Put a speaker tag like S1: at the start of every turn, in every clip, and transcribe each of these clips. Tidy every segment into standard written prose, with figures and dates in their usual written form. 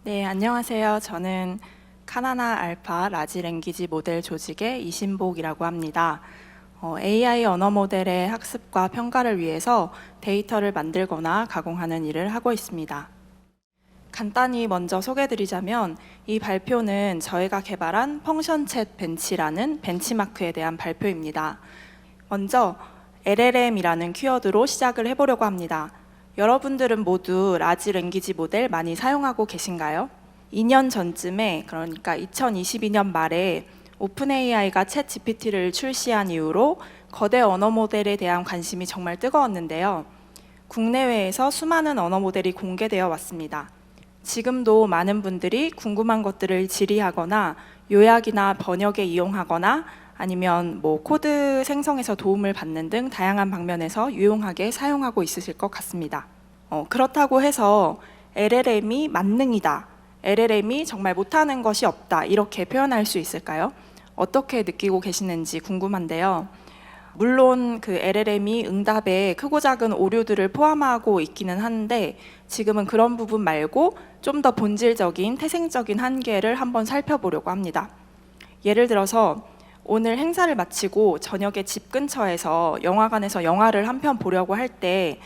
S1: 네, 안녕하세요. 저는 카나나 알파 라지 랭귀지 모델 조직의 이신복이라고 합니다. AI 언어 모델의 학습과 평가를 위해서 데이터를 만들거나 가공하는 일을 하고 있습니다. 간단히 먼저 소개해드리자면 이 발표는 저희가 개발한 펑션 챗 벤치라는 벤치마크에 대한 발표입니다. 먼저 LLM이라는 키워드로 시작을 해보려고 합니다. 여러분들은 모두 라지 랭귀지 모델 많이 사용하고 계신가요? 2년 전쯤에, 그러니까 2022년 말에 오픈 AI가 챗 GPT를 출시한 이후로 거대 언어 모델에 대한 관심이 정말 뜨거웠는데요. 국내외에서 수많은 언어 모델이 공개되어 왔습니다. 지금도 많은 분들이 궁금한 것들을 질의하거나 요약이나 번역에 이용하거나 아니면 코드 생성에서 도움을 받는 등 다양한 방면에서 유용하게 사용하고 있으실 것 같습니다. 그렇다고 해서 LLM이 만능이다, LLM이 정말 못하는 것이 없다, 이렇게 표현할 수 있을까요? 어떻게 느끼고 계시는지 궁금한데요. 물론 그 LLM이 응답에 크고 작은 오류들을 포함하고 있기는 한데 지금은 그런 부분 말고 좀 더 본질적인 태생적인 한계를 한번 살펴보려고 합니다. 예를 들어서 오늘 행사를 마치고 저녁에 집 근처에서 영화관에서 영화를 한 편 보려고 할 때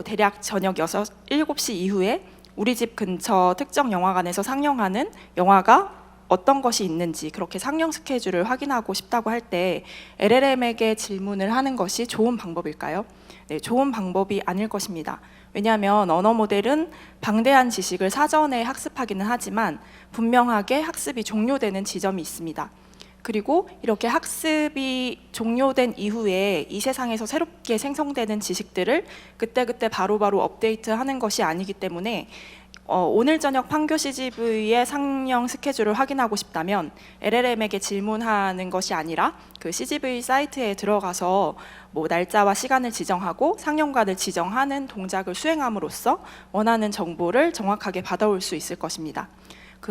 S1: 대략 저녁 7시 이후에 우리 집 근처 특정 영화관에서 상영하는 영화가 어떤 것이 있는지 그렇게 상영 스케줄을 확인하고 싶다고 할 때 LLM에게 질문을 하는 것이 좋은 방법일까요? 네, 좋은 방법이 아닐 것입니다. 왜냐하면 언어 모델은 방대한 지식을 사전에 학습하기는 하지만 분명하게 학습이 종료되는 지점이 있습니다. 그리고 이렇게 학습이 종료된 이후에 이 세상에서 새롭게 생성되는 지식들을 그때그때 바로바로 업데이트하는 것이 아니기 때문에 오늘 저녁 판교 CGV의 상영 스케줄을 확인하고 싶다면 LLM에게 질문하는 것이 아니라 그 CGV 사이트에 들어가서 날짜와 시간을 지정하고 상영관을 지정하는 동작을 수행함으로써 원하는 정보를 정확하게 받아올 수 있을 것입니다.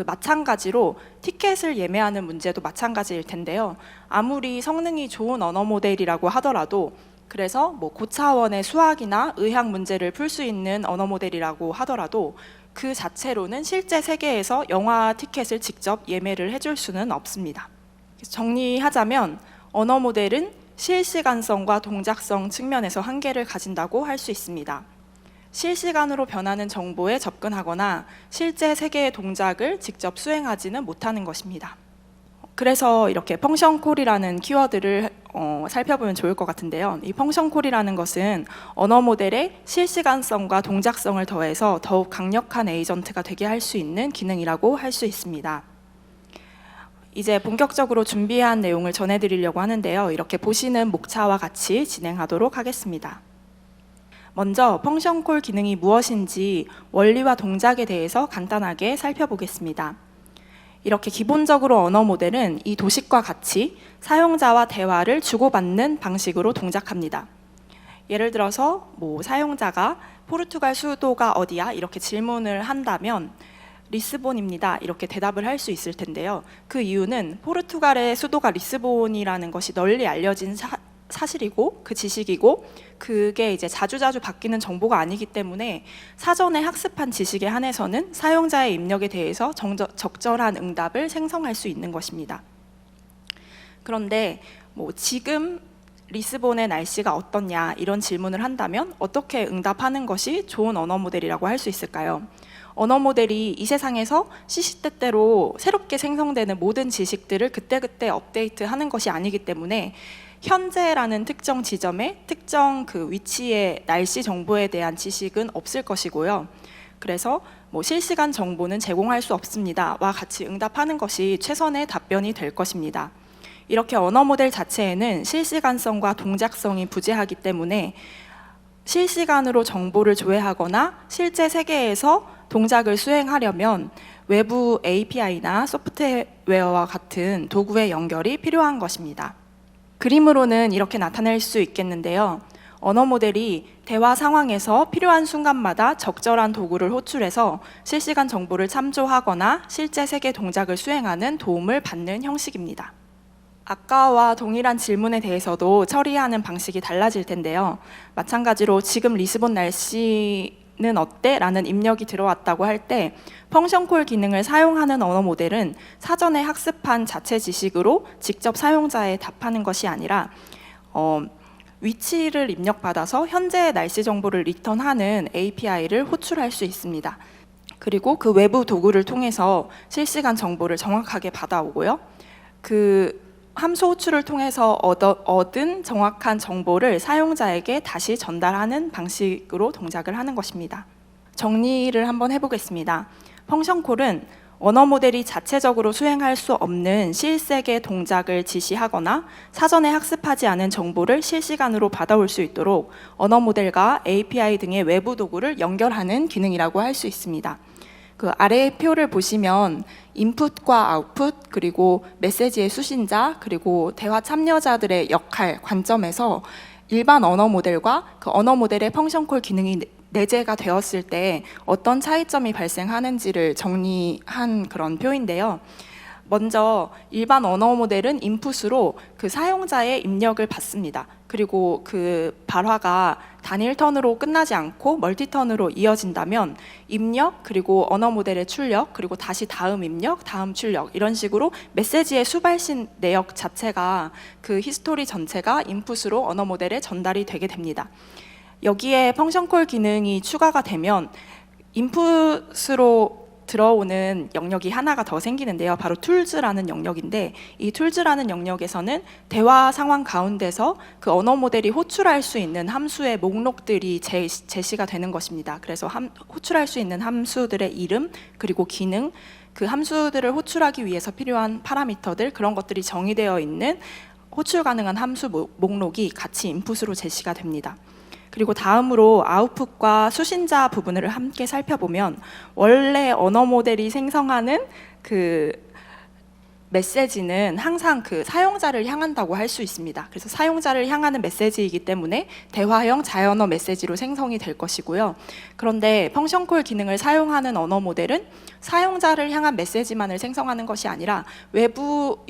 S1: 마찬가지로 티켓을 예매하는 문제도 마찬가지일 텐데요. 아무리 성능이 좋은 언어 모델이라고 하더라도, 그래서 고차원의 수학이나 의학 문제를 풀 수 있는 언어 모델이라고 하더라도 그 자체로는 실제 세계에서 영화 티켓을 직접 예매를 해줄 수는 없습니다. 정리하자면 언어 모델은 실시간성과 동작성 측면에서 한계를 가진다고 할 수 있습니다. 실시간으로 변하는 정보에 접근하거나 실제 세계의 동작을 직접 수행하지는 못하는 것입니다. 그래서 이렇게 펑션 콜이라는 키워드를 살펴보면 좋을 것 같은데요. 이 펑션 콜이라는 것은 언어 모델의 실시간성과 동작성을 더해서 더욱 강력한 에이전트가 되게 할 수 있는 기능이라고 할 수 있습니다. 이제 본격적으로 준비한 내용을 전해드리려고 하는데요. 이렇게 보시는 목차와 같이 진행하도록 하겠습니다. 먼저 펑션 콜 기능이 무엇인지 원리와 동작에 대해서 간단하게 살펴보겠습니다. 이렇게 기본적으로 언어 모델은 이 도식과 같이 사용자와 대화를 주고받는 방식으로 동작합니다. 예를 들어서 사용자가 포르투갈 수도가 어디야? 이렇게 질문을 한다면 리스본입니다, 이렇게 대답을 할 수 있을 텐데요. 그 이유는 포르투갈의 수도가 리스본이라는 것이 널리 알려진 사실이고 그 지식이고 그게 이제 자주자주 바뀌는 정보가 아니기 때문에 사전에 학습한 지식에 한해서는 사용자의 입력에 대해서 적절한 응답을 생성할 수 있는 것입니다. 그런데 지금 리스본의 날씨가 어떻냐 이런 질문을 한다면 어떻게 응답하는 것이 좋은 언어 모델이라고 할 수 있을까요? 언어 모델이 이 세상에서 시시때때로 새롭게 생성되는 모든 지식들을 그때그때 업데이트하는 것이 아니기 때문에 현재라는 특정 지점에 특정 그 위치의 날씨 정보에 대한 지식은 없을 것이고요. 그래서 실시간 정보는 제공할 수 없습니다와 같이 응답하는 것이 최선의 답변이 될 것입니다. 이렇게 언어 모델 자체에는 실시간성과 동작성이 부재하기 때문에 실시간으로 정보를 조회하거나 실제 세계에서 동작을 수행하려면 외부 API나 소프트웨어와 같은 도구의 연결이 필요한 것입니다. 그림으로는 이렇게 나타낼 수 있겠는데요. 언어 모델이 대화 상황에서 필요한 순간마다 적절한 도구를 호출해서 실시간 정보를 참조하거나 실제 세계 동작을 수행하는 도움을 받는 형식입니다. 아까와 동일한 질문에 대해서도 처리하는 방식이 달라질 텐데요. 마찬가지로 지금 리스본 날씨 어때? 라는 입력이 들어왔다고 할 때 펑션콜 기능을 사용하는 언어 모델은 사전에 학습한 자체 지식으로 직접 사용자에 답하는 것이 아니라 위치를 입력받아서 현재의 날씨 정보를 리턴하는 API를 호출할 수 있습니다. 그리고 그 외부 도구를 통해서 실시간 정보를 정확하게 받아오고요. 그 함수 호출을 통해서 얻은 정확한 정보를 사용자에게 다시 전달하는 방식으로 동작을 하는 것입니다. 정리를 한번 해보겠습니다. 펑션콜은 언어 모델이 자체적으로 수행할 수 없는 실색의 동작을 지시하거나 사전에 학습하지 않은 정보를 실시간으로 받아올 수 있도록 언어 모델과 API 등의 외부 도구를 연결하는 기능이라고 할 수 있습니다. 그 아래의 표를 보시면 인풋과 아웃풋, 그리고 메시지의 수신자, 그리고 대화 참여자들의 역할, 관점에서 일반 언어 모델과 그 언어 모델의 펑션콜 기능이 내재가 되었을 때 어떤 차이점이 발생하는지를 정리한 그런 표인데요. 먼저 일반 언어 모델은 인풋으로 그 사용자의 입력을 받습니다. 그리고 그 발화가 단일 턴으로 끝나지 않고 멀티 턴으로 이어진다면 입력, 그리고 언어 모델의 출력, 그리고 다시 다음 입력, 다음 출력, 이런 식으로 메시지의 수발신 내역 자체가 그 히스토리 전체가 인풋으로 언어 모델에 전달이 되게 됩니다. 여기에 펑션콜 기능이 추가가 되면 인풋으로 들어오는 영역이 하나가 더 생기는데요. 바로 툴즈라는 영역인데, 이 툴즈라는 영역에서는 대화 상황 가운데서 그 언어 모델이 호출할 수 있는 함수의 목록들이 제시가 되는 것입니다. 그래서 호출할 수 있는 함수들의 이름, 그리고 기능, 그 함수들을 호출하기 위해서 필요한 파라미터들, 그런 것들이 정의되어 있는 호출 가능한 함수 목록이 같이 인풋으로 제시가 됩니다. 그리고 다음으로 아웃풋과 수신자 부분을 함께 살펴보면 원래 언어 모델이 생성하는 그 메시지는 항상 그 사용자를 향한다고 할 수 있습니다. 그래서 사용자를 향하는 메시지이기 때문에 대화형 자연어 메시지로 생성이 될 것이고요. 그런데 펑션콜 기능을 사용하는 언어 모델은 사용자를 향한 메시지만을 생성하는 것이 아니라 외부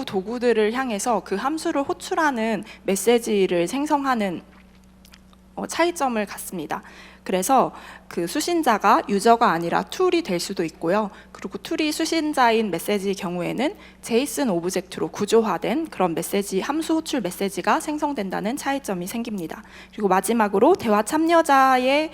S1: 도구들을 향해서 그 함수를 호출하는 메시지를 생성하는 차이점을 갖습니다. 그래서 그 수신자가 유저가 아니라 툴이 될 수도 있고요. 그리고 툴이 수신자인 메시지의 경우에는 제이슨 오브젝트로 구조화된 그런 메시지, 함수 호출 메시지가 생성된다는 차이점이 생깁니다. 그리고 마지막으로 대화 참여자의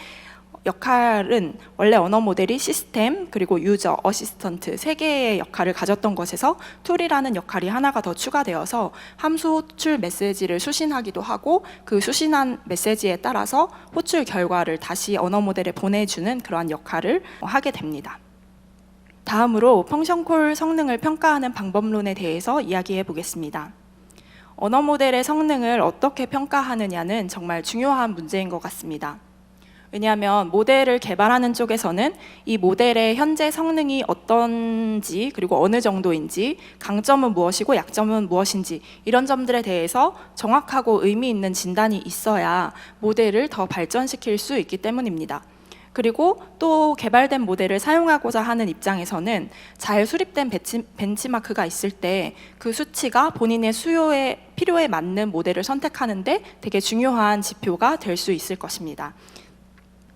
S1: 역할은 원래 언어 모델이 시스템, 그리고 유저, 어시스턴트 세 개의 역할을 가졌던 것에서 툴이라는 역할이 하나가 더 추가되어서 함수 호출 메시지를 수신하기도 하고 그 수신한 메시지에 따라서 호출 결과를 다시 언어 모델에 보내주는 그러한 역할을 하게 됩니다. 다음으로 펑션콜 성능을 평가하는 방법론에 대해서 이야기해 보겠습니다. 언어 모델의 성능을 어떻게 평가하느냐는 정말 중요한 문제인 것 같습니다. 왜냐하면 모델을 개발하는 쪽에서는 이 모델의 현재 성능이 어떤지, 그리고 어느 정도인지, 강점은 무엇이고 약점은 무엇인지, 이런 점들에 대해서 정확하고 의미 있는 진단이 있어야 모델을 더 발전시킬 수 있기 때문입니다. 그리고 또 개발된 모델을 사용하고자 하는 입장에서는 잘 수립된 벤치마크가 있을 때 그 수치가 본인의 필요에 맞는 모델을 선택하는데 되게 중요한 지표가 될 수 있을 것입니다.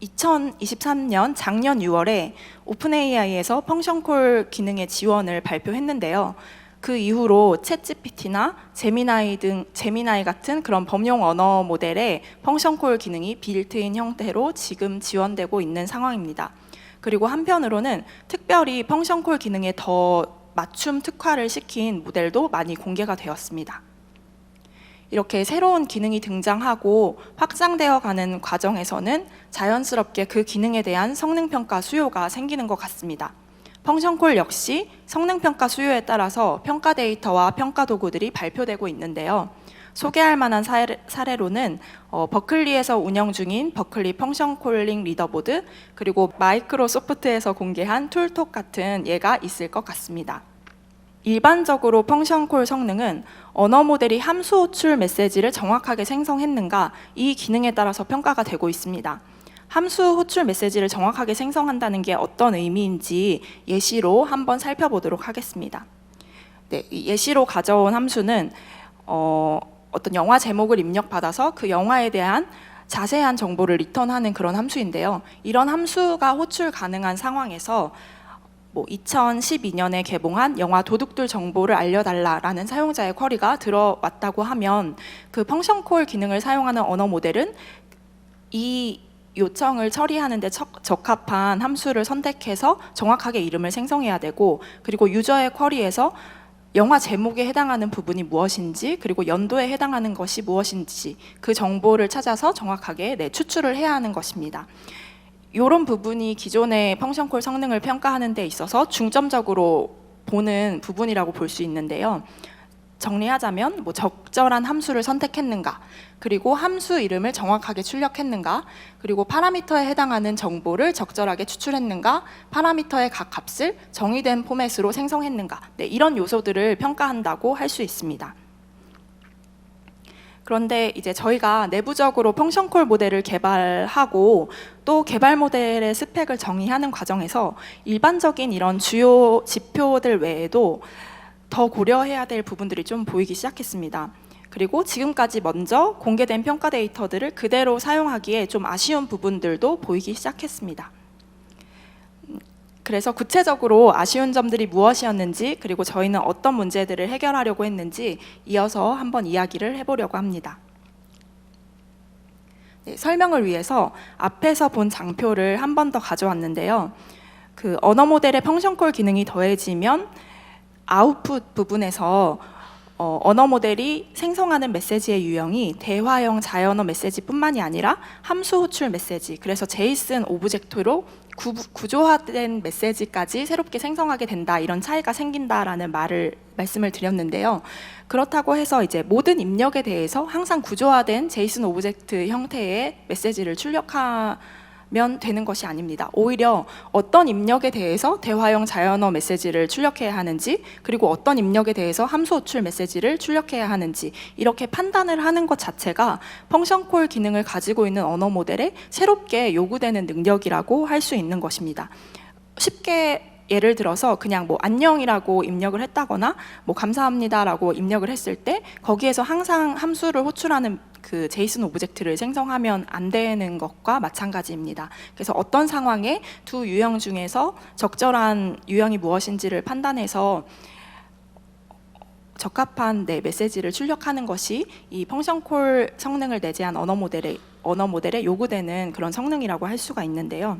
S1: 2023년 작년 6월에 오픈AI에서 펑션콜 기능의 지원을 발표했는데요. 그 이후로 챗GPT나 제미나이 같은 그런 범용 언어 모델의 펑션콜 기능이 빌트인 형태로 지금 지원되고 있는 상황입니다. 그리고 한편으로는 특별히 펑션콜 기능에 더 맞춤 특화를 시킨 모델도 많이 공개가 되었습니다. 이렇게 새로운 기능이 등장하고 확장되어 가는 과정에서는 자연스럽게 그 기능에 대한 성능평가 수요가 생기는 것 같습니다. 펑션콜 역시 성능평가 수요에 따라서 평가 데이터와 평가 도구들이 발표되고 있는데요. 소개할 만한 사례로는 버클리에서 운영 중인 버클리 펑션콜링 리더보드, 그리고 마이크로소프트에서 공개한 툴톡 같은 예가 있을 것 같습니다. 일반적으로 펑션콜 성능은 언어 모델이 함수 호출 메시지를 정확하게 생성했는가, 이 기능에 따라서 평가가 되고 있습니다. 함수 호출 메시지를 정확하게 생성한다는 게 어떤 의미인지 예시로 한번 살펴보도록 하겠습니다. 네, 예시로 가져온 함수는 어떤 영화 제목을 입력받아서 그 영화에 대한 자세한 정보를 리턴하는 그런 함수인데요. 이런 함수가 호출 가능한 상황에서 2012년에 개봉한 영화 도둑들 정보를 알려달라라는 사용자의 쿼리가 들어왔다고 하면 그 펑션 콜 기능을 사용하는 언어 모델은 이 요청을 처리하는 데 적합한 함수를 선택해서 정확하게 이름을 생성해야 되고, 그리고 유저의 쿼리에서 영화 제목에 해당하는 부분이 무엇인지, 그리고 연도에 해당하는 것이 무엇인지 그 정보를 찾아서 정확하게 추출을 해야 하는 것입니다. 이런 부분이 기존의 펑션콜 성능을 평가하는 데 있어서 중점적으로 보는 부분이라고 볼 수 있는데요. 정리하자면 적절한 함수를 선택했는가, 그리고 함수 이름을 정확하게 출력했는가, 그리고 파라미터에 해당하는 정보를 적절하게 추출했는가, 파라미터의 각 값을 정의된 포맷으로 생성했는가, 이런 요소들을 평가한다고 할 수 있습니다. 그런데 이제 저희가 내부적으로 펑션콜 모델을 개발하고 또 개발 모델의 스펙을 정의하는 과정에서 일반적인 이런 주요 지표들 외에도 더 고려해야 될 부분들이 좀 보이기 시작했습니다. 그리고 지금까지 먼저 공개된 평가 데이터들을 그대로 사용하기에 좀 아쉬운 부분들도 보이기 시작했습니다. 그래서 구체적으로 아쉬운 점들이 무엇이었는지, 그리고 저희는 어떤 문제들을 해결하려고 했는지 이어서 한번 이야기를 해보려고 합니다. 설명을 위해서 앞에서 본 장표를 한 번 더 가져왔는데요. 그 언어 모델의 펑션콜 기능이 더해지면 아웃풋 부분에서 언어 모델이 생성하는 메시지의 유형이 대화형 자연어 메시지뿐만이 아니라 함수 호출 메시지, 그래서 제이슨 오브젝트로 구조화된 메시지까지 새롭게 생성하게 된다, 이런 차이가 생긴다라는 말씀을 드렸는데요. 그렇다고 해서 이제 모든 입력에 대해서 항상 구조화된 제이슨 오브젝트 형태의 메시지를 출력하면 되는 것이 아닙니다. 오히려 어떤 입력에 대해서 대화형 자연어 메시지를 출력해야 하는지, 그리고 어떤 입력에 대해서 함수 호출 메시지를 출력해야 하는지, 이렇게 판단을 하는 것 자체가 펑션콜 기능을 가지고 있는 언어 모델에 새롭게 요구되는 능력이라고 할 수 있는 것입니다. 쉽게 예를 들어서 그냥 안녕이라고 입력을 했다거나 감사합니다라고 입력을 했을 때 거기에서 항상 함수를 호출하는 그 제이슨 오브젝트를 생성하면 안 되는 것과 마찬가지입니다. 그래서 어떤 상황에 두 유형 중에서 적절한 유형이 무엇인지를 판단해서 적합한 메시지를 출력하는 것이 이 펑션콜 성능을 내재한 언어 모델에 요구되는 그런 성능이라고 할 수가 있는데요.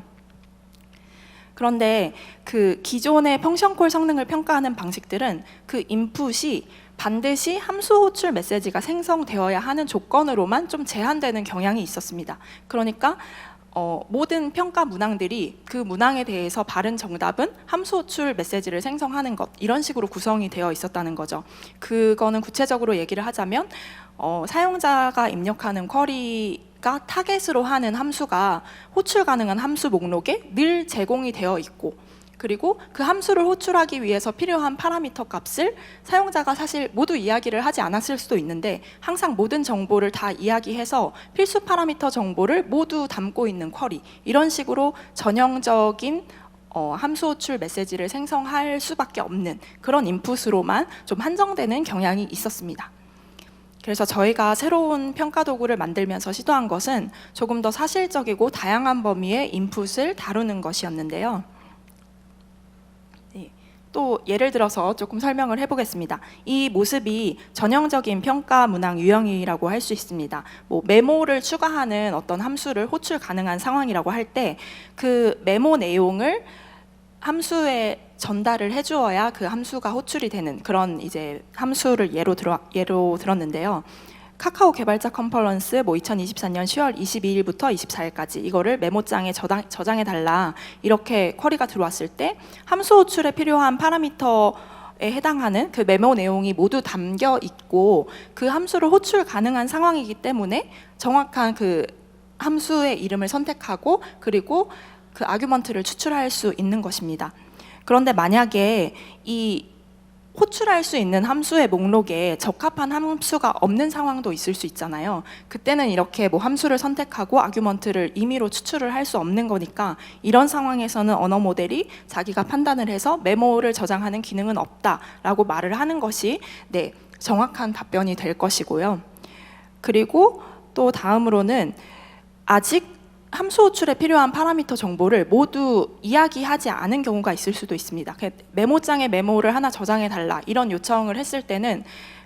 S1: 그런데 그 기존의 펑션콜 성능을 평가하는 방식들은 그 인풋이 반드시 함수 호출 메시지가 생성되어야 하는 조건으로만 좀 제한되는 경향이 있었습니다. 그러니까 모든 평가 문항들이 그 문항에 대해서 바른 정답은 함수 호출 메시지를 생성하는 것, 이런 식으로 구성이 되어 있었다는 거죠. 그거는 구체적으로 얘기를 하자면 사용자가 입력하는 쿼리가 타겟으로 하는 함수가 호출 가능한 함수 목록에 늘 제공이 되어 있고, 그리고 그 함수를 호출하기 위해서 필요한 파라미터 값을 사용자가 사실 모두 이야기를 하지 않았을 수도 있는데 항상 모든 정보를 다 이야기해서 필수 파라미터 정보를 모두 담고 있는 쿼리, 이런 식으로 전형적인 함수 호출 메시지를 생성할 수밖에 없는 그런 인풋으로만 좀 한정되는 경향이 있었습니다. 그래서 저희가 새로운 평가 도구를 만들면서 시도한 것은 조금 더 사실적이고 다양한 범위의 인풋을 다루는 것이었는데요. 또 예를 들어서 조금 설명을 해보겠습니다. 이 모습이 전형적인 평가 문항 유형이라고 할 수 있습니다. 메모를 추가하는 어떤 함수를 호출 가능한 상황이라고 할 때 그 메모 내용을 함수에 전달을 해주어야 그 함수가 호출이 되는 그런 이제 함수를 예로 들었는데요. 카카오 개발자 컨퍼런스 2024년 10월 22일부터 24일까지 이거를 메모장에 저장해 달라, 이렇게 쿼리가 들어왔을 때 함수 호출에 필요한 파라미터에 해당하는 그 메모 내용이 모두 담겨 있고 그 함수를 호출 가능한 상황이기 때문에 정확한 그 함수의 이름을 선택하고 그리고 그 아규먼트를 추출할 수 있는 것입니다. 그런데 만약에 이 호출할 수 있는 함수의 목록에 적합한 함수가 없는 상황도 있을 수 있잖아요. 그때는 이렇게 함수를 선택하고 아규먼트를 임의로 추출을 할 수 없는 거니까 이런 상황에서는 언어 모델이 자기가 판단을 해서 메모를 저장하는 기능은 없다라고 말을 하는 것이 정확한 답변이 될 것이고요. 그리고 또 다음으로는 아직 함수 호출에 필요한 파라미터 정보를 모두 이야기하지 않은 경우가 있을 수도 있습니다. 메모장에 메모를 하나 저장해 달라 이런 요청을 했을 때는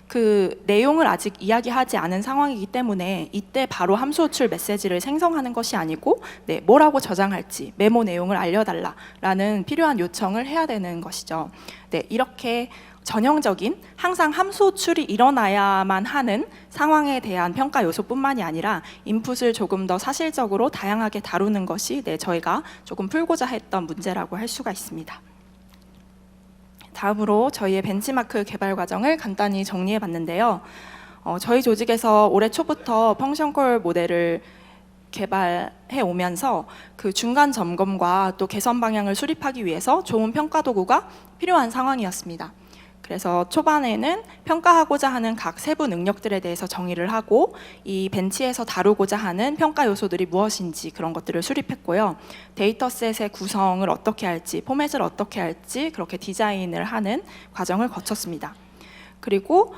S1: 그 내용을 아직 이야기하지 않은 상황이기 때문에 이때 바로 함수 호출 메시지를 생성하는 것이 아니고 뭐라고 저장할지 메모 내용을 알려달라라는 필요한 요청을 해야 되는 것이죠. 이렇게 전형적인 항상 함수 호출이 일어나야만 하는 상황에 대한 평가 요소뿐만이 아니라 인풋을 조금 더 사실적으로 다양하게 다루는 것이 저희가 조금 풀고자 했던 문제라고 할 수가 있습니다. 다음으로 저희의 벤치마크 개발 과정을 간단히 정리해 봤는데요. 저희 조직에서 올해 초부터 펑션콜 모델을 개발해 오면서 그 중간 점검과 또 개선 방향을 수립하기 위해서 좋은 평가 도구가 필요한 상황이었습니다. 그래서 초반에는 평가하고자 하는 각 세부 능력들에 대해서 정의를 하고 이 벤치에서 다루고자 하는 평가 요소들이 무엇인지 그런 것들을 수립했고요. 데이터셋의 구성을 어떻게 할지, 포맷을 어떻게 할지 그렇게 디자인을 하는 과정을 거쳤습니다. 그리고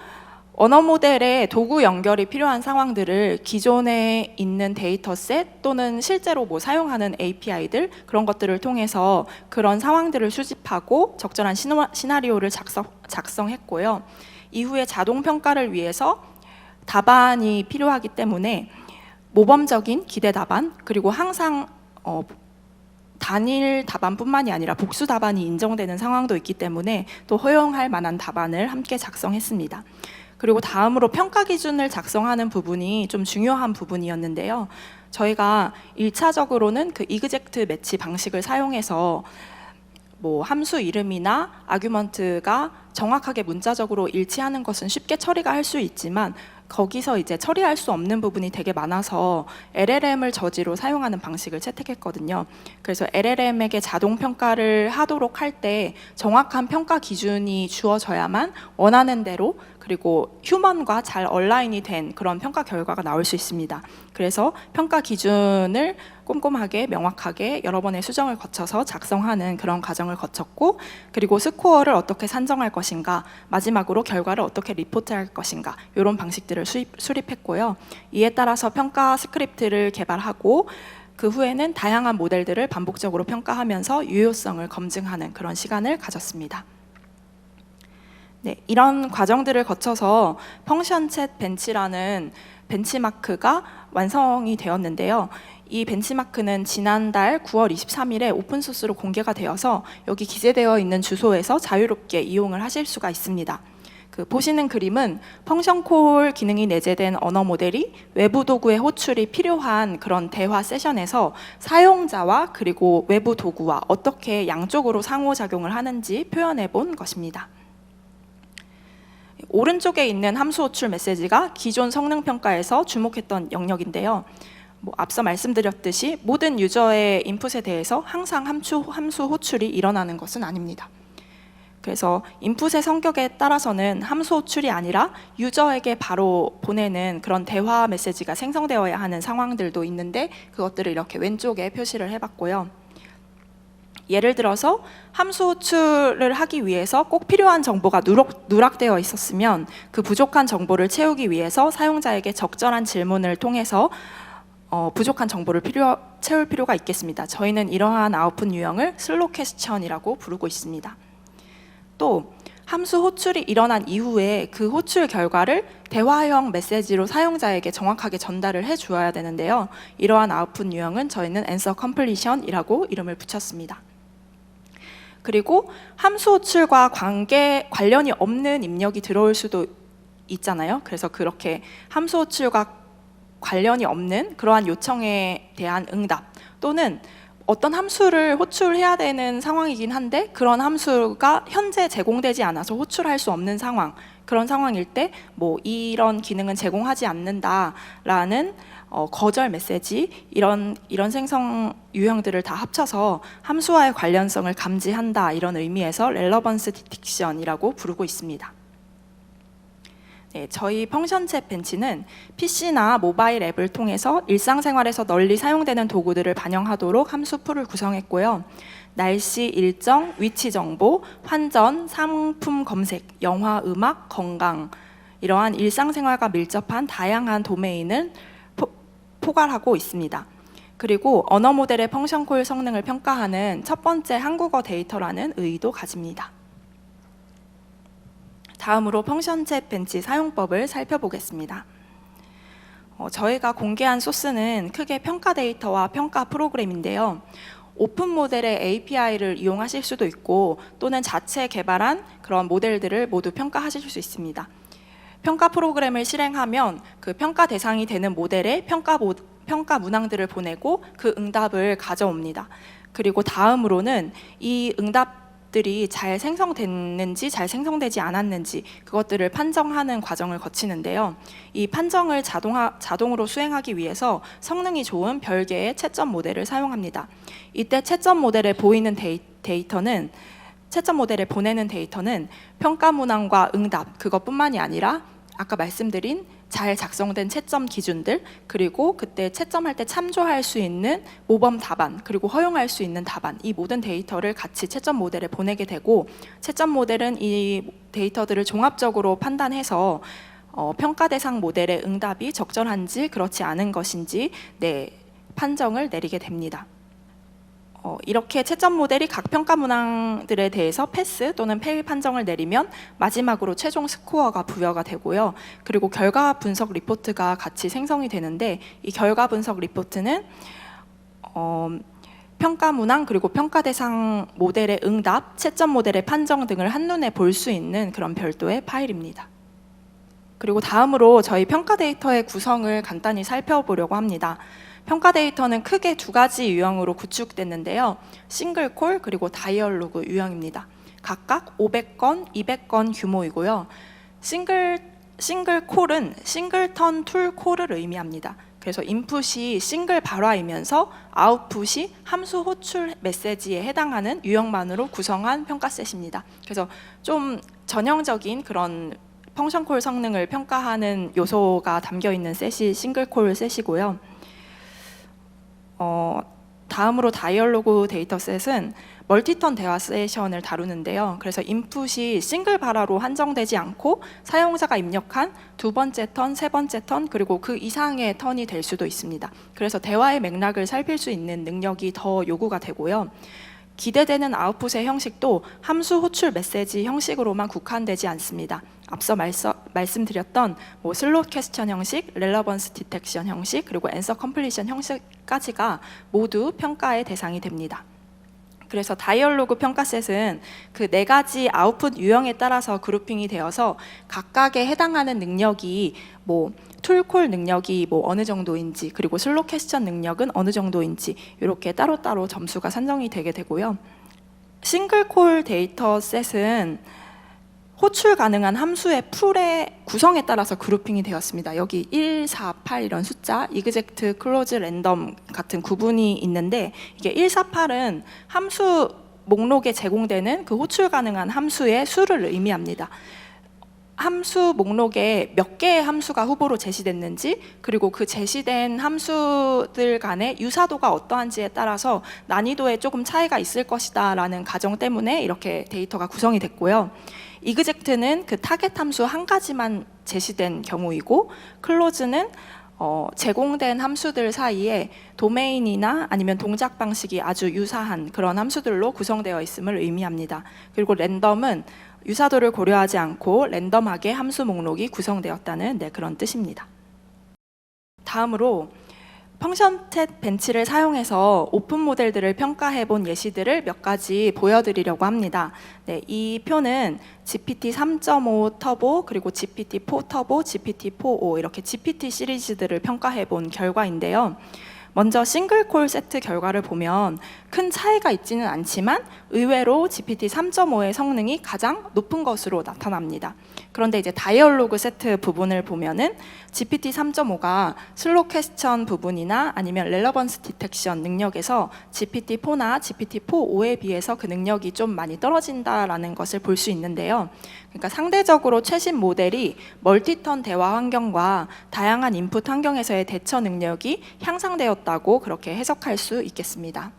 S1: 언어 모델의 도구 연결이 필요한 상황들을 기존에 있는 데이터셋 또는 실제로 사용하는 API들 그런 것들을 통해서 그런 상황들을 수집하고 적절한 시나리오를 작성했고요. 이후에 자동 평가를 위해서 답안이 필요하기 때문에 모범적인 기대 답안 그리고 항상 단일 답안뿐만이 아니라 복수 답안이 인정되는 상황도 있기 때문에 또 허용할 만한 답안을 함께 작성했습니다. 그리고 다음으로 평가 기준을 작성하는 부분이 좀 중요한 부분이었는데요. 저희가 1차적으로는 그 이그젝트 매치 방식을 사용해서 함수 이름이나 아규먼트가 정확하게 문자적으로 일치하는 것은 쉽게 처리가 할 수 있지만 거기서 이제 처리할 수 없는 부분이 되게 많아서 LLM을 저지로 사용하는 방식을 채택했거든요. 그래서 LLM에게 자동 평가를 하도록 할 때 정확한 평가 기준이 주어져야만 원하는 대로 그리고 휴먼과 잘 얼라인이 된 그런 평가 결과가 나올 수 있습니다. 그래서 평가 기준을 꼼꼼하게 명확하게 여러 번의 수정을 거쳐서 작성하는 그런 과정을 거쳤고 그리고 스코어를 어떻게 산정할 것인가 마지막으로 결과를 어떻게 리포트할 것인가 이런 방식들을 수립했고요. 이에 따라서 평가 스크립트를 개발하고 그 후에는 다양한 모델들을 반복적으로 평가하면서 유효성을 검증하는 그런 시간을 가졌습니다. 이런 과정들을 거쳐서 펑션챗 벤치라는 벤치마크가 완성이 되었는데요. 이 벤치마크는 지난달 9월 23일에 오픈소스로 공개가 되어서 여기 기재되어 있는 주소에서 자유롭게 이용을 하실 수가 있습니다. 보시는 그림은 펑션콜 기능이 내재된 언어 모델이 외부 도구의 호출이 필요한 그런 대화 세션에서 사용자와 그리고 외부 도구와 어떻게 양쪽으로 상호작용을 하는지 표현해 본 것입니다. 오른쪽에 있는 함수 호출 메시지가 기존 성능 평가에서 주목했던 영역인데요. 앞서 말씀드렸듯이 모든 유저의 인풋에 대해서 항상 함수 호출이 일어나는 것은 아닙니다. 그래서 인풋의 성격에 따라서는 함수 호출이 아니라 유저에게 바로 보내는 그런 대화 메시지가 생성되어야 하는 상황들도 있는데 그것들을 이렇게 왼쪽에 표시를 해봤고요. 예를 들어서 함수 호출을 하기 위해서 꼭 필요한 정보가 누락되어 있었으면 그 부족한 정보를 채우기 위해서 사용자에게 적절한 질문을 통해서 부족한 정보를 채울 필요가 있겠습니다. 저희는 이러한 아웃풋 유형을 슬로우 퀘스천이라고 부르고 있습니다. 또 함수 호출이 일어난 이후에 그 호출 결과를 대화형 메시지로 사용자에게 정확하게 전달을 해주어야 되는데요. 이러한 아웃풋 유형은 저희는 answer completion이라고 이름을 붙였습니다. 그리고 함수 호출과 관련이 없는 입력이 들어올 수도 있잖아요. 그래서 그렇게 함수 호출과 관련이 없는 그러한 요청에 대한 응답 또는 어떤 함수를 호출해야 되는 상황이긴 한데 그런 함수가 현재 제공되지 않아서 호출할 수 없는 상황 그런 상황일 때 이런 기능은 제공하지 않는다라는 거절 메시지 이런 생성 유형들을 다 합쳐서 함수와의 관련성을 감지한다 이런 의미에서 렐러번스 디텍션이라고 부르고 있습니다. 저희 펑션챗 벤치는 PC나 모바일 앱을 통해서 일상생활에서 널리 사용되는 도구들을 반영하도록 함수풀을 구성했고요. 날씨, 일정, 위치 정보, 환전, 상품 검색, 영화, 음악, 건강 이러한 일상생활과 밀접한 다양한 도메인을 포괄하고 있습니다. 그리고 언어 모델의 펑션콜 성능을 평가하는 첫 번째 한국어 데이터라는 의의도 가집니다. 다음으로 펑션챗 벤치 사용법을 살펴보겠습니다. 저희가 공개한 소스는 크게 평가 데이터와 평가 프로그램인데요. 오픈 모델의 API를 이용하실 수도 있고 또는 자체 개발한 그런 모델들을 모두 평가하실 수 있습니다. 평가 프로그램을 실행하면 그 평가 대상이 되는 모델에 평가 문항들을 보내고 그 응답을 가져옵니다. 그리고 다음으로는 이 응답들이 잘 생성됐는지 잘 생성되지 않았는지 그것들을 판정하는 과정을 거치는데요. 이 판정을 자동으로 수행하기 위해서 성능이 좋은 별개의 채점 모델을 사용합니다. 이때 채점 모델에 보이는 데이터는 채점 모델에 보내는 데이터는 평가 문항과 응답 그것뿐만이 아니라 아까 말씀드린 잘 작성된 채점 기준들 그리고 그때 채점할 때 참조할 수 있는 모범 답안 그리고 허용할 수 있는 답안 이 모든 데이터를 같이 채점 모델에 보내게 되고 채점 모델은 이 데이터들을 종합적으로 판단해서 평가 대상 모델의 응답이 적절한지 그렇지 않은 것인지 판정을 내리게 됩니다. 이렇게 채점 모델이 각 평가 문항들에 대해서 패스 또는 페일 판정을 내리면 마지막으로 최종 스코어가 부여가 되고요. 그리고 결과 분석 리포트가 같이 생성이 되는데 이 결과 분석 리포트는 평가 문항 그리고 평가 대상 모델의 응답, 채점 모델의 판정 등을 한눈에 볼 수 있는 그런 별도의 파일입니다. 그리고 다음으로 저희 평가 데이터의 구성을 간단히 살펴보려고 합니다. 평가 데이터는 크게 두 가지 유형으로 구축됐는데요. 싱글콜 그리고 다이얼로그 유형입니다. 각각 500건, 200건 규모이고요. 싱글콜은 싱글턴 툴 콜을 의미합니다. 그래서 인풋이 싱글 발화이면서 아웃풋이 함수 호출 메시지에 해당하는 유형만으로 구성한 평가셋입니다. 그래서 좀 전형적인 그런 펑션콜 성능을 평가하는 요소가 담겨있는 셋이 싱글콜 셋이고요. 다음으로 다이얼로그 데이터셋은 멀티턴 대화 세션을 다루는데요. 그래서 인풋이 싱글 발화로 한정되지 않고 사용자가 입력한 두 번째 턴, 세 번째 턴 그리고 그 이상의 턴이 될 수도 있습니다. 그래서 대화의 맥락을 살필 수 있는 능력이 더 요구가 되고요. 기대되는 아웃풋의 형식도 함수 호출 메시지 형식으로만 국한되지 않습니다. 앞서 말씀드렸던 슬롯 퀘스천 형식, 렐러번스 디텍션 형식, 그리고 앤서 컴플리션 형식까지가 모두 평가의 대상이 됩니다. 그래서 다이얼로그 평가셋은 그 네 가지 아웃풋 유형에 따라서 그룹핑이 되어서 각각에 해당하는 능력이 툴콜 능력이 어느 정도인지 그리고 슬롯 퀘스천 능력은 어느 정도인지 이렇게 따로따로 점수가 산정이 되게 되고요. 싱글콜 데이터셋은 호출 가능한 함수의 풀의 구성에 따라서 그룹핑이 되었습니다. 여기 1, 4, 8 이런 숫자, 이그젝트, 클로즈, 랜덤 같은 구분이 있는데 이게 1, 4, 8은 함수 목록에 제공되는 그 호출 가능한 함수의 수를 의미합니다. 함수 목록에 몇 개의 함수가 후보로 제시됐는지 그리고 그 제시된 함수들 간의 유사도가 어떠한지에 따라서 난이도에 조금 차이가 있을 것이다 라는 가정 때문에 이렇게 데이터가 구성이 됐고요. 이그젝트는 그 타겟 함수 한 가지만 제시된 경우이고 클로즈는 제공된 함수들 사이에 도메인이나 아니면 동작 방식이 아주 유사한 그런 함수들로 구성되어 있음을 의미합니다. 그리고 랜덤은 유사도를 고려하지 않고 랜덤하게 함수 목록이 구성되었다는 그런 뜻입니다. 다음으로 펑션챗 벤치를 사용해서 오픈 모델들을 평가해 본 예시들을 몇 가지 보여드리려고 합니다. 이 표는 GPT 3.5 터보 그리고 GPT 4 터보, GPT 4.5 이렇게 GPT 시리즈들을 평가해 본 결과인데요. 먼저 싱글콜 세트 결과를 보면 큰 차이가 있지는 않지만 의외로 GPT 3.5의 성능이 가장 높은 것으로 나타납니다. 그런데 이제 다이얼로그 세트 부분을 보면은 GPT 3.5가 슬롯 퀘스천 부분이나 아니면 렐러번스 디텍션 능력에서 GPT-4나 GPT-4.5에 비해서 그 능력이 좀 많이 떨어진다라는 것을 볼 수 있는데요. 그러니까 상대적으로 최신 모델이 멀티턴 대화 환경과 다양한 인풋 환경에서의 대처 능력이 향상되었다고 그렇게 해석할 수 있겠습니다.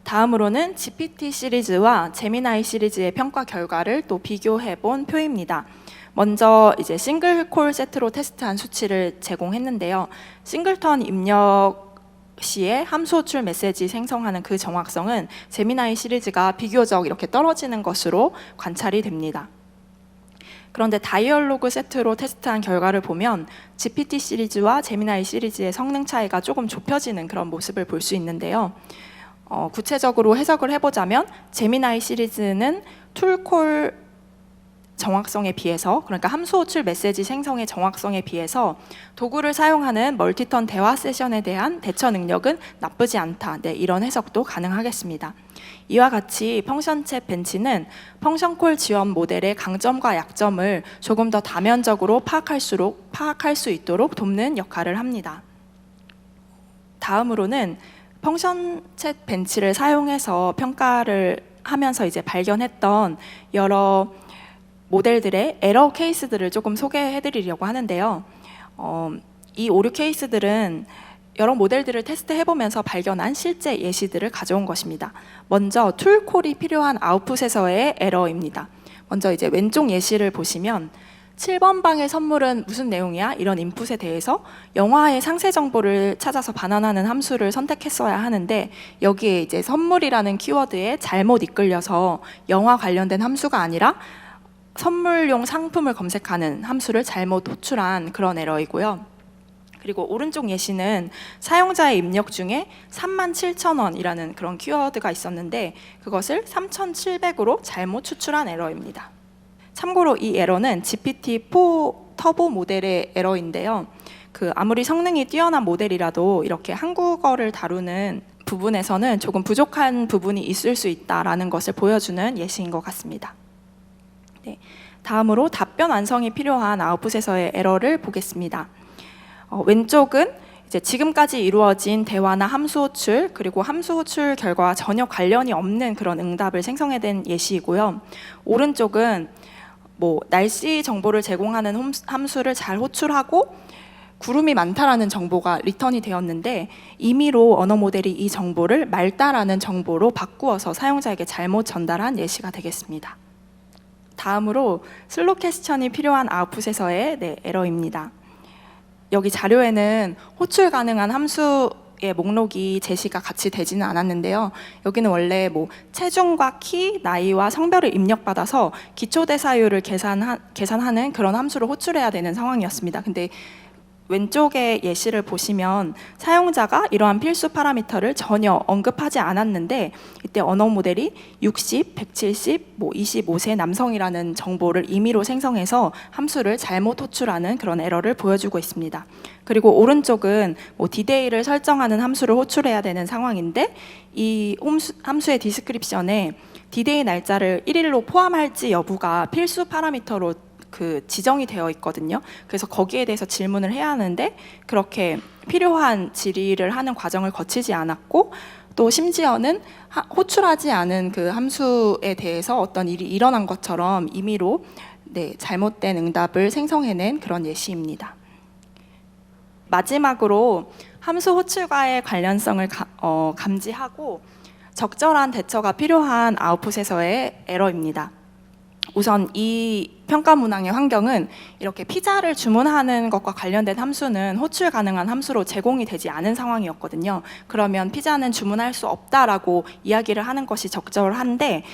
S1: 다음으로는 GPT 시리즈와 제미나이 시리즈의 평가 결과를 또 비교해 본 표입니다. 먼저 이제 싱글 콜 세트로 테스트한 수치를 제공했는데요. 싱글턴 입력 시에 함수 호출 메시지 생성하는 그 정확성은 제미나이 시리즈가 비교적 이렇게 떨어지는 것으로 관찰이 됩니다. 그런데 다이얼로그 세트로 테스트한 결과를 보면 GPT 시리즈와 제미나이 시리즈의 성능 차이가 조금 좁혀지는 그런 모습을 볼 수 있는데요. 구체적으로 해석을 해보자면 제미나이 시리즈는 툴콜 정확성에 비해서, 그러니까 함수 호출 메시지 생성의 정확성에 비해서 도구를 사용하는 멀티턴 대화 세션에 대한 대처 능력은 나쁘지 않다. 네, 이런 해석도 가능하겠습니다. 이와 같이 펑션 챗 벤치는 펑션 콜 지원 모델의 강점과 약점을 조금 더 다면적으로 파악할 수 있도록 돕는 역할을 합니다. 다음으로는 펑션 챗 벤치를 사용해서 평가를 하면서 이제 발견했던 여러 모델들의 에러 케이스들을 조금 소개해드리려고 하는데요. 이 오류 케이스들은 여러 모델들을 테스트해보면서 발견한 실제 예시들을 가져온 것입니다. 먼저 툴콜이 필요한 아웃풋에서의 에러입니다. 먼저 이제 왼쪽 예시를 보시면 7번 방의 선물은 무슨 내용이야? 이런 인풋에 대해서 영화의 상세 정보를 찾아서 반환하는 함수를 선택했어야 하는데 여기에 이제 선물이라는 키워드에 잘못 이끌려서 영화 관련된 함수가 아니라 선물용 상품을 검색하는 함수를 잘못 호출한 그런 에러이고요. 그리고 오른쪽 예시는 사용자의 입력 중에 37,000원이라는 그런 키워드가 있었는데 그것을 3,700으로 잘못 추출한 에러입니다. 참고로 이 에러는 GPT-4 터보 모델의 에러인데요. 아무리 성능이 뛰어난 모델이라도 이렇게 한국어를 다루는 부분에서는 조금 부족한 부분이 있을 수 있다는 것을 보여주는 예시인 것 같습니다. 네, 다음으로 답변 완성이 필요한 아웃풋에서의 에러를 보겠습니다. 왼쪽은 이제 지금까지 이루어진 대화나 함수 호출 그리고 함수 호출 결과와 전혀 관련이 없는 그런 응답을 생성해낸 예시이고요. 오른쪽은 날씨 정보를 제공하는 함수를 잘 호출하고 구름이 많다라는 정보가 리턴이 되었는데 임의로 언어 모델이 이 정보를 맑다라는 정보로 바꾸어서 사용자에게 잘못 전달한 예시가 되겠습니다. 다음으로 슬로 퀘스천이 필요한 아웃풋에서의 에러입니다. 여기 자료에는 호출 가능한 함수의 목록이 제시가 같이 되지는 않았는데요. 여기는 원래 체중과 키, 나이와 성별을 입력받아서 기초대사율을 계산하는 그런 함수를 호출해야 되는 상황이었습니다. 근데 왼쪽의 예시를 보시면 사용자가 이러한 필수 파라미터를 전혀 언급하지 않았는데 이때 언어 모델이 60, 170, 25세 남성이라는 정보를 임의로 생성해서 함수를 잘못 호출하는 그런 에러를 보여주고 있습니다. 그리고 오른쪽은 디데이를 설정하는 함수를 호출해야 되는 상황인데 이 함수의 디스크립션에 디데이 날짜를 1일로 포함할지 여부가 필수 파라미터로 지정이 되어 있거든요. 그래서 거기에 대해서 질문을 해야 하는데 그렇게 필요한 질의를 하는 과정을 거치지 않았고 또 심지어는 호출하지 않은 그 함수에 대해서 어떤 일이 일어난 것처럼 임의로 잘못된 응답을 생성해낸 그런 예시입니다. 마지막으로 함수 호출과의 관련성을 감지하고 적절한 대처가 필요한 아웃풋에서의 에러입니다. 우선 이 평가 문항의 환경은 이렇게 피자를 주문하는 것과 관련된 함수는 호출 가능한 함수로 제공이 되지 않은 상황이었거든요. 그러면 피자는 주문할 수 없다라고 이야기를 하는 것이 적절한데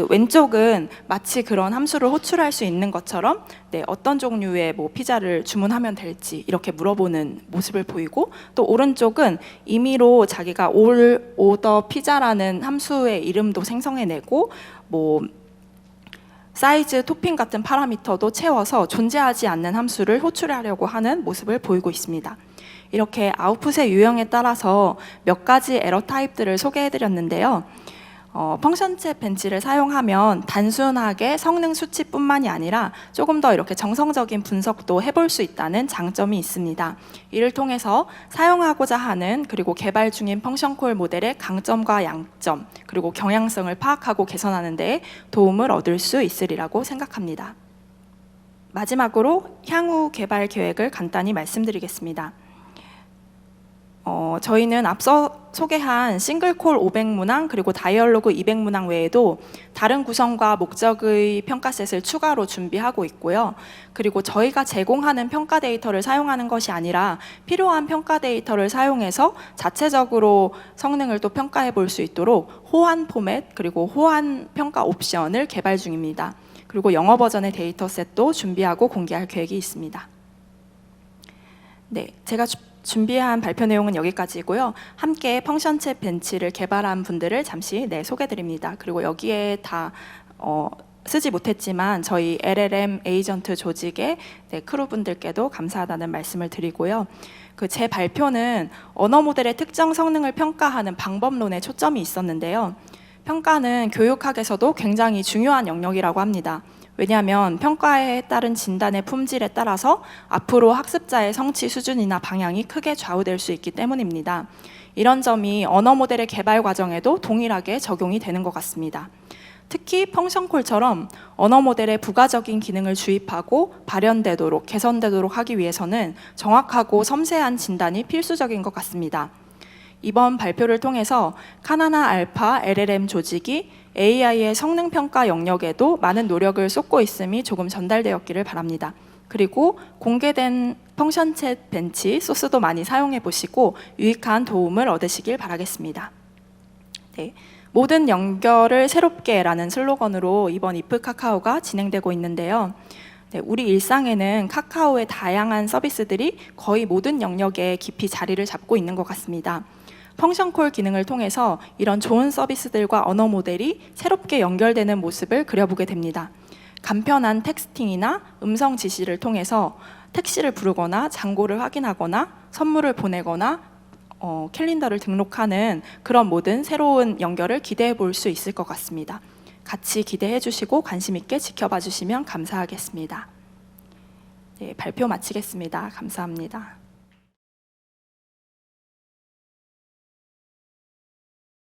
S1: 왼쪽은 마치 그런 함수를 호출할 수 있는 것처럼 어떤 종류의 피자를 주문하면 될지 이렇게 물어보는 모습을 보이고 또 오른쪽은 임의로 자기가 올 오더 피자라는 함수의 이름도 생성해내고 사이즈, 토핑 같은 파라미터도 채워서 존재하지 않는 함수를 호출하려고 하는 모습을 보이고 있습니다. 이렇게 아웃풋의 유형에 따라서 몇 가지 에러 타입들을 소개해드렸는데요. 펑션 챗 벤치를 사용하면 단순하게 성능 수치뿐만이 아니라 조금 더 이렇게 정성적인 분석도 해볼 수 있다는 장점이 있습니다. 이를 통해서 사용하고자 하는 그리고 개발 중인 펑션콜 모델의 강점과 양점 그리고 경향성을 파악하고 개선하는 데 도움을 얻을 수 있으리라고 생각합니다. 마지막으로 향후 개발 계획을 간단히 말씀드리겠습니다. 저희는 앞서 소개한 싱글콜 500문항 그리고 다이얼로그 200문항 외에도 다른 구성과 목적의 평가셋을 추가로 준비하고 있고요. 그리고 저희가 제공하는 평가 데이터를 사용하는 것이 아니라 필요한 평가 데이터를 사용해서 자체적으로 성능을 또 평가해 볼 수 있도록 호환 포맷 그리고 호환 평가 옵션을 개발 중입니다. 그리고 영어 버전의 데이터셋도 준비하고 공개할 계획이 있습니다. 네, 제가 준비한 발표 내용은 여기까지고요. 함께 펑션챗 벤치를 개발한 분들을 잠시 소개드립니다. 그리고 여기에 다 쓰지 못했지만 저희 LLM 에이전트 조직의 크루분들께도 감사하다는 말씀을 드리고요. 제 발표는 언어 모델의 특정 성능을 평가하는 방법론에 초점이 있었는데요. 평가는 교육학에서도 굉장히 중요한 영역이라고 합니다. 왜냐하면 평가에 따른 진단의 품질에 따라서 앞으로 학습자의 성취 수준이나 방향이 크게 좌우될 수 있기 때문입니다. 이런 점이 언어 모델의 개발 과정에도 동일하게 적용이 되는 것 같습니다. 특히 펑션콜처럼 언어 모델에 부가적인 기능을 주입하고 발현되도록 개선되도록 하기 위해서는 정확하고 섬세한 진단이 필수적인 것 같습니다. 이번 발표를 통해서 카나나 알파 LLM 조직이 AI의 성능 평가 영역에도 많은 노력을 쏟고 있음이 조금 전달되었기를 바랍니다. 그리고 공개된 펑션챗 벤치 소스도 많이 사용해 보시고 유익한 도움을 얻으시길 바라겠습니다. 네, 모든 연결을 새롭게라는 슬로건으로 이번 이프 카카오가 진행되고 있는데요. 우리 일상에는 카카오의 다양한 서비스들이 거의 모든 영역에 깊이 자리를 잡고 있는 것 같습니다. 펑션콜 기능을 통해서 이런 좋은 서비스들과 언어 모델이 새롭게 연결되는 모습을 그려보게 됩니다. 간편한 텍스팅이나 음성 지시를 통해서 택시를 부르거나 장고를 확인하거나 선물을 보내거나 캘린더를 등록하는 그런 모든 새로운 연결을 기대해 볼 수 있을 것 같습니다. 같이 기대해 주시고 관심 있게 지켜봐 주시면 감사하겠습니다. 네, 발표 마치겠습니다. 감사합니다.